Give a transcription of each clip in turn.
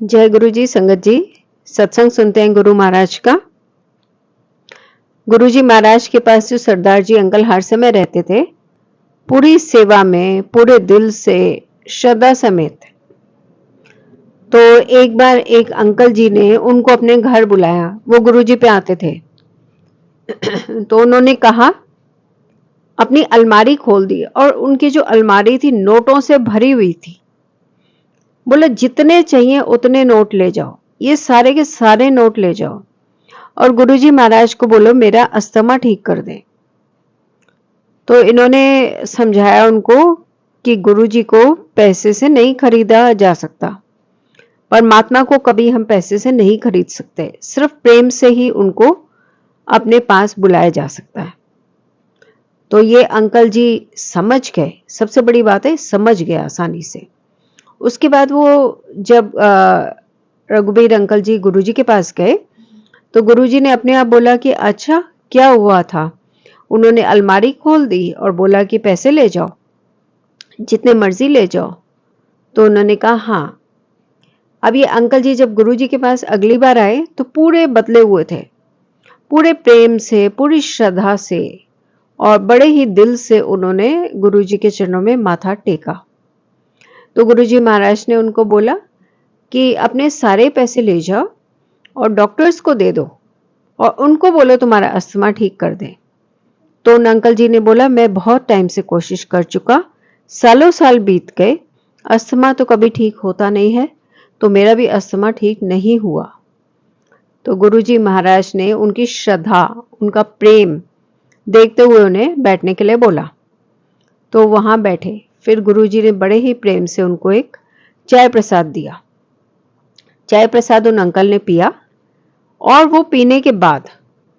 जय गुरु जी। संगत जी, सत्संग सुनते हैं गुरु महाराज का। गुरु जी महाराज के पास जो सरदार जी अंकल हर समय रहते थे, पूरी सेवा में पूरे दिल से, श्रद्धा समेत। तो एक बार एक अंकल जी ने उनको अपने घर बुलाया। वो गुरु जी पे आते थे। तो उन्होंने कहा, अपनी अलमारी खोल दी और उनकी जो अलमारी थी नोटों से भरी हुई थी। बोले जितने चाहिए उतने नोट ले जाओ, ये सारे के सारे नोट ले जाओ और गुरुजी महाराज को बोलो मेरा अस्थमा ठीक कर दे। तो इन्होंने समझाया उनको कि गुरुजी को पैसे से नहीं खरीदा जा सकता, परमात्मा को कभी हम पैसे से नहीं खरीद सकते, सिर्फ प्रेम से ही उनको अपने पास बुलाया जा सकता है। तो ये अंकल जी समझ गए, सबसे बड़ी बात है समझ गए आसानी से। उसके बाद वो जब रघुबीर अंकल जी गुरुजी के पास गए तो गुरुजी ने अपने आप बोला कि अच्छा क्या हुआ था। उन्होंने अलमारी खोल दी और बोला कि पैसे ले जाओ, जितने मर्जी ले जाओ। तो उन्होंने कहा हाँ। अब ये अंकल जी जब गुरुजी के पास अगली बार आए तो पूरे बदले हुए थे, पूरे प्रेम से, पूरी श्रद्धा से और बड़े ही दिल से उन्होंने गुरुजी के चरणों में माथा टेका। तो गुरुजी महाराज ने उनको बोला कि अपने सारे पैसे ले जाओ और डॉक्टर्स को दे दो और उनको बोलो तुम्हारा अस्थमा ठीक कर दे। तो उन अंकल जी ने बोला मैं बहुत टाइम से कोशिश कर चुका, सालों साल बीत गए, अस्थमा तो कभी ठीक होता नहीं है, तो मेरा भी अस्थमा ठीक नहीं हुआ। तो गुरुजी महाराज ने उनकी श्रद्धा, उनका प्रेम देखते हुए उन्हें बैठने के लिए बोला। तो वहां बैठे। फिर गुरुजी ने बड़े ही प्रेम से उनको एक चाय प्रसाद दिया। चाय प्रसाद उन अंकल ने पिया और वो पीने के बाद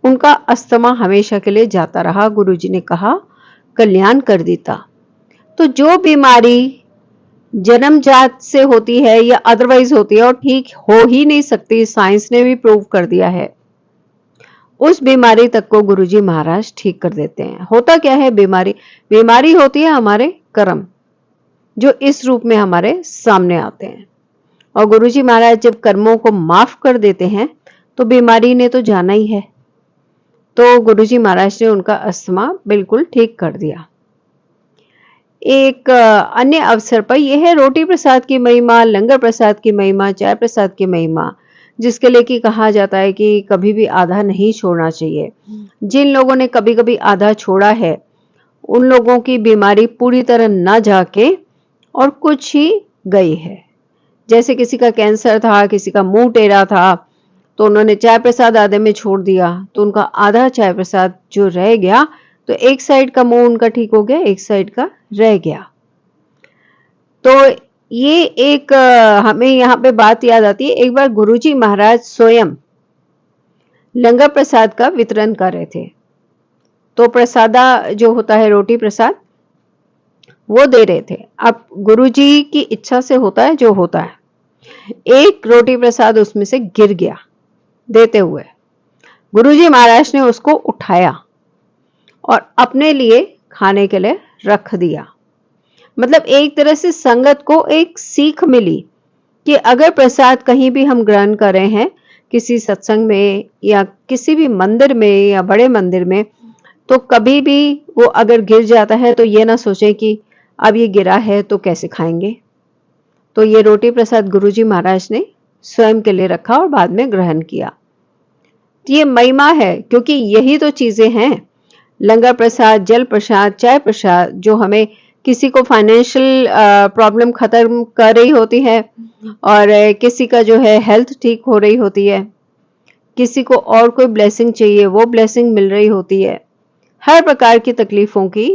उनका अस्थमा हमेशा के लिए जाता रहा। गुरुजी ने कहा कल्याण कर देता। तो जो बीमारी जन्मजात से होती है या अदरवाइज होती है और ठीक हो ही नहीं सकती, साइंस ने भी प्रूव कर दिया है, उस बीमारी तक को गुरुजी महाराज ठीक कर देते हैं। होता क्या है बीमारी? बीमारी होती है हमारे कर्म, जो इस रूप में हमारे सामने आते हैं। और गुरुजी महाराज जब कर्मों को माफ कर देते हैं तो बीमारी ने तो जाना ही है। तो गुरुजी महाराज ने उनका अस्थमा बिल्कुल ठीक कर दिया। एक अन्य अवसर पर यह है रोटी प्रसाद की महिमा, लंगर प्रसाद की महिमा, चाय प्रसाद की महिमा, जिसके लिए कि कहा जाता है कि कभी भी आधा नहीं छोड़ना चाहिए। जिन लोगों ने कभी कभी आधा छोड़ा है उन लोगों की बीमारी पूरी तरह न जाके और कुछ ही गई है। जैसे किसी का कैंसर था, किसी का मुंह टेढ़ा था, तो उन्होंने चाय प्रसाद आधे में छोड़ दिया, तो उनका आधा चाय प्रसाद जो रह गया, तो एक साइड का मुंह उनका ठीक हो गया, एक साइड का रह गया। तो ये एक हमें यहाँ पे बात याद आती है। एक बार गुरुजी महाराज स्वयं लंगर प्रसाद का वितरण कर रहे थे। तो प्रसादा जो होता है रोटी प्रसाद, वो दे रहे थे। अब गुरुजी की इच्छा से होता है जो होता है। एक रोटी प्रसाद उसमें से गिर गया देते हुए। गुरुजी महाराज ने उसको उठाया और अपने लिए खाने के लिए रख दिया। मतलब एक तरह से संगत को एक सीख मिली कि अगर प्रसाद कहीं भी हम ग्रहण कर रहे हैं, किसी सत्संग में या किसी भी मंदिर में या बड़े मंदिर में, तो कभी भी वो अगर गिर जाता है तो ये ना सोचें कि अब ये गिरा है तो कैसे खाएंगे। तो ये रोटी प्रसाद गुरुजी महाराज ने स्वयं के लिए रखा और बाद में ग्रहण किया। तो ये महिमा है, क्योंकि यही तो चीजें हैं, लंगर प्रसाद, जल प्रसाद, चाय प्रसाद, जो हमें किसी को फाइनेंशियल प्रॉब्लम खत्म कर रही होती है और किसी का जो है हेल्थ ठीक हो रही होती है, किसी को और कोई ब्लेसिंग चाहिए वो ब्लेसिंग मिल रही होती है, हर प्रकार की तकलीफों की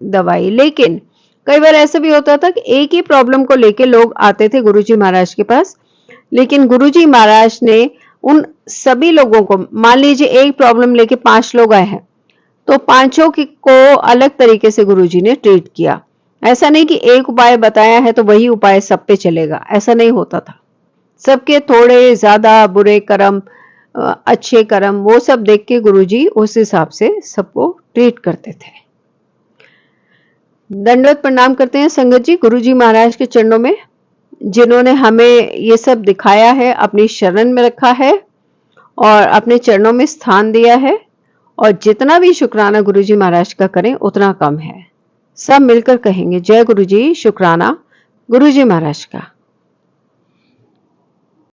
दवाई। लेकिन कई बार ऐसा भी होता था कि एक ही प्रॉब्लम को लेके लोग आते थे गुरुजी महाराज के पास, लेकिन गुरुजी महाराज ने उन सभी लोगों को, मान लीजिए एक प्रॉब्लम लेके 5 लोग आए हैं, तो पांचों को अलग तरीके से गुरुजी ने ट्रीट किया। ऐसा नहीं कि एक उपाय बताया है तो वही उपाय सब पे चलेगा, ऐसा नहीं होता था। सबके थोड़े ज्यादा बुरे कर्म, अच्छे कर्म, वो सब देख के गुरुजी उस हिसाब से सबको ट्रीट करते थे। दंडवत प्रणाम करते हैं संगत जी गुरुजी महाराज के चरणों में। जिन्होंने हमें ये सब दिखाया है, अपनी शरण में रखा है और अपने चरणों में स्थान दिया है। और जितना भी शुक्राना गुरुजी महाराज का करें उतना कम है। सब मिलकर कहेंगे, जय गुरुजी, शुक्राना गुरुजी महाराज का।